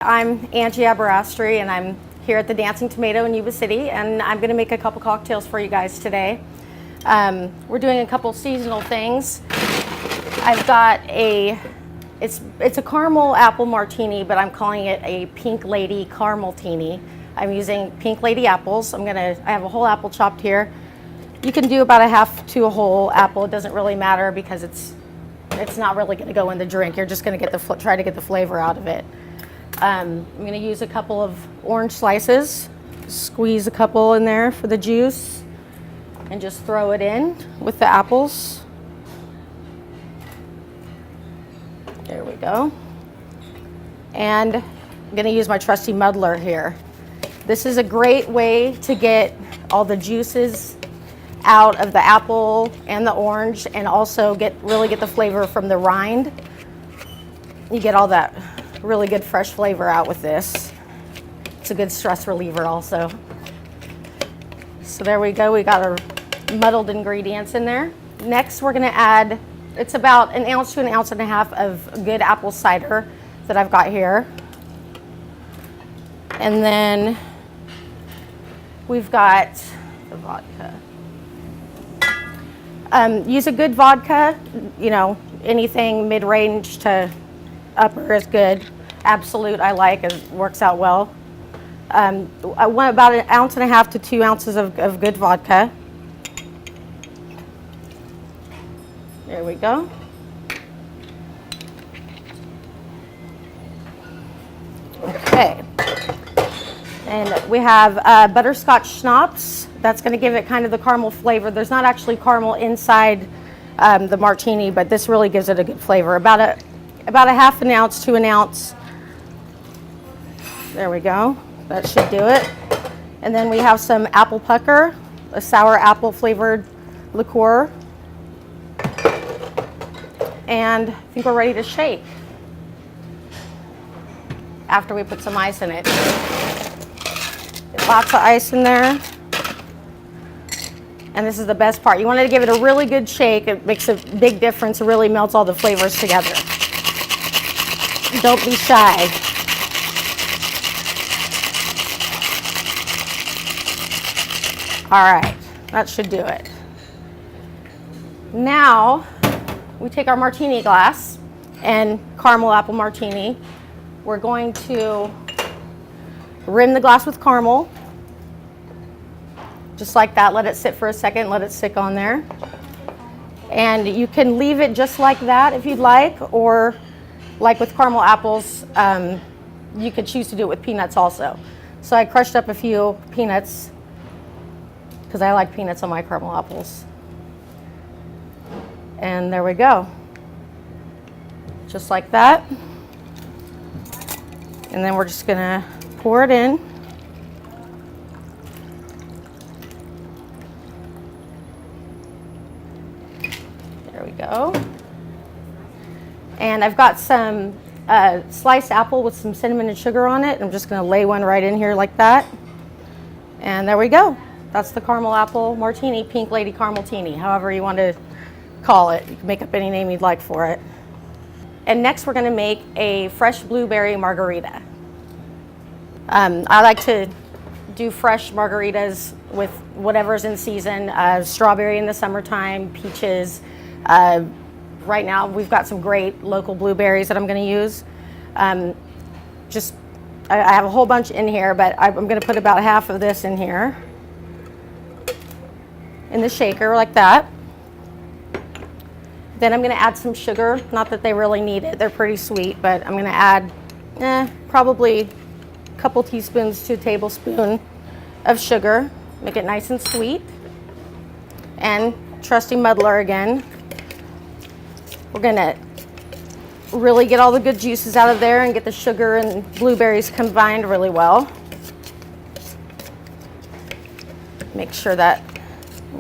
I'm Angela Aberasturi, and I'm here at the Dancing Tomato in Yuba City, and I'm going to make a couple cocktails for you guys today. We're doing a couple seasonal things. I've got it's a caramel apple martini, but I'm calling it a Pink Lady Carameltini. I'm using Pink Lady apples. I have a whole apple chopped here. You can do about a half to a whole apple. It doesn't really matter because it's not really going to go in the drink. You're just going to try to get the flavor out of it. I'm going to use a couple of orange slices, squeeze a couple in there for the juice, and just throw it in with the apples. There we go. And I'm going to use my trusty muddler here. This is a great way to get all the juices out of the apple and the orange, and also really get the flavor from the rind. You get all that really good fresh flavor out with this. It's a good stress reliever also. So there we go, we got our muddled ingredients in there. Next we're gonna add, it's about an ounce to an ounce and a half of good apple cider that I've got here. And then we've got the vodka. Use a good vodka, anything mid-range to upper is good. Absolute I like, it works out well. I want about an ounce and a half to 2 ounces of good vodka. There we go. Okay. And we have butterscotch schnapps. That's going to give it kind of the caramel flavor. There's not actually caramel inside the martini, but this really gives it a good flavor. About a half an ounce to an ounce. There we go. That should do it. And then we have some apple pucker, a sour apple flavored liqueur. And I think we're ready to shake after we put some ice in it. Lots of ice in there. And this is the best part. You want to give it a really good shake. It makes a big difference. It really melts all the flavors together. Don't be shy. All right, that should do it. Now, we take our martini glass and caramel apple martini. We're going to rim the glass with caramel. Just like that, let it sit for a second, let it stick on there. And you can leave it just like that if you'd like, or like with caramel apples, you could choose to do it with peanuts also. So I crushed up a few peanuts because I like peanuts on my caramel apples. And there we go. Just like that. And then we're just gonna pour it in. There we go. And I've got some sliced apple with some cinnamon and sugar on it. I'm just going to lay one right in here like that. And there we go. That's the caramel apple martini, Pink Lady Carameltini, however you want to call it. You can make up any name you'd like for it. And next we're going to make a fresh blueberry margarita. I like to do fresh margaritas with whatever's in season, strawberry in the summertime, peaches. Right now we've got some great local blueberries that I'm going to use. I have a whole bunch in here, but I'm going to put about half of this in here in the shaker like that. Then I'm going to add some sugar. Not that they really need it, they're pretty sweet, but I'm going to add probably a couple teaspoons to a tablespoon of sugar. Make it nice and sweet. And trusty muddler again. We're gonna really get all the good juices out of there and get the sugar and blueberries combined really well. Make sure that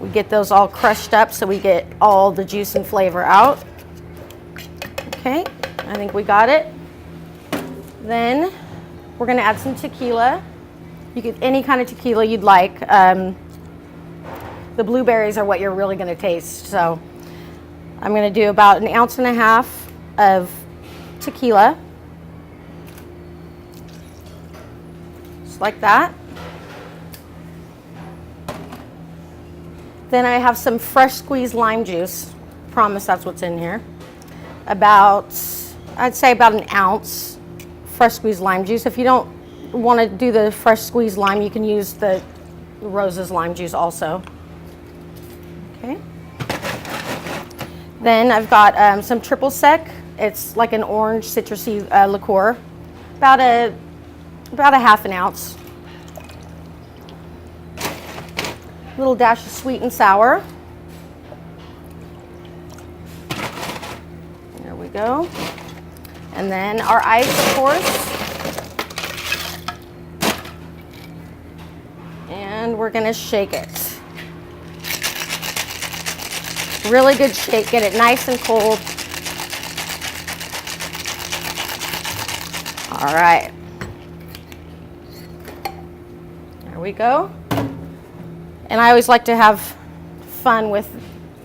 we get those all crushed up so we get all the juice and flavor out. Okay, I think we got it. Then we're gonna add some tequila. You could any kind of tequila you'd like. The blueberries are what you're really gonna taste, so I'm going to do about an ounce and a half of tequila. just like that. Then I have some fresh squeezed lime juice. Promise that's what's in here. I'd say about an ounce fresh squeezed lime juice. If you don't want to do the fresh squeezed lime, you can use the Rose's lime juice also. Okay. Then I've got some triple sec. It's like an orange citrusy liqueur, about a half an ounce. A little dash of sweet and sour. There we go. And then our ice, of course. And we're gonna shake it. Really good shake, get it nice and cold. All right. There we go. And I always like to have fun with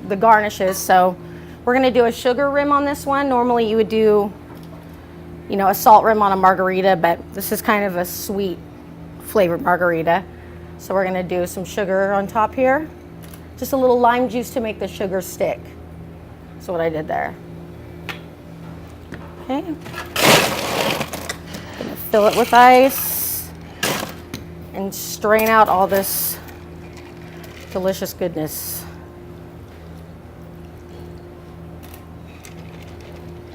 the garnishes, so we're gonna do a sugar rim on this one. Normally you would do, you know, a salt rim on a margarita, but this is kind of a sweet flavored margarita. So we're gonna do some sugar on top here. Just a little lime juice to make the sugar stick. That's what I did there. Okay. Gonna fill it with ice and strain out all this delicious goodness.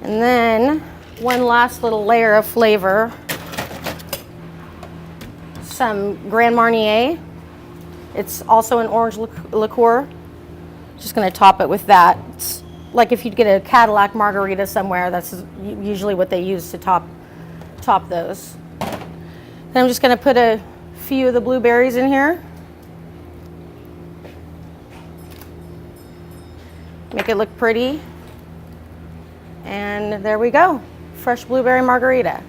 And then one last little layer of flavor. Some Grand Marnier. It's also an orange liqueur. Just gonna top it with that. It's like if you'd get a Cadillac margarita somewhere, that's usually what they use to top those. Then I'm just gonna put a few of the blueberries in here. Make it look pretty. And there we go, fresh blueberry margarita.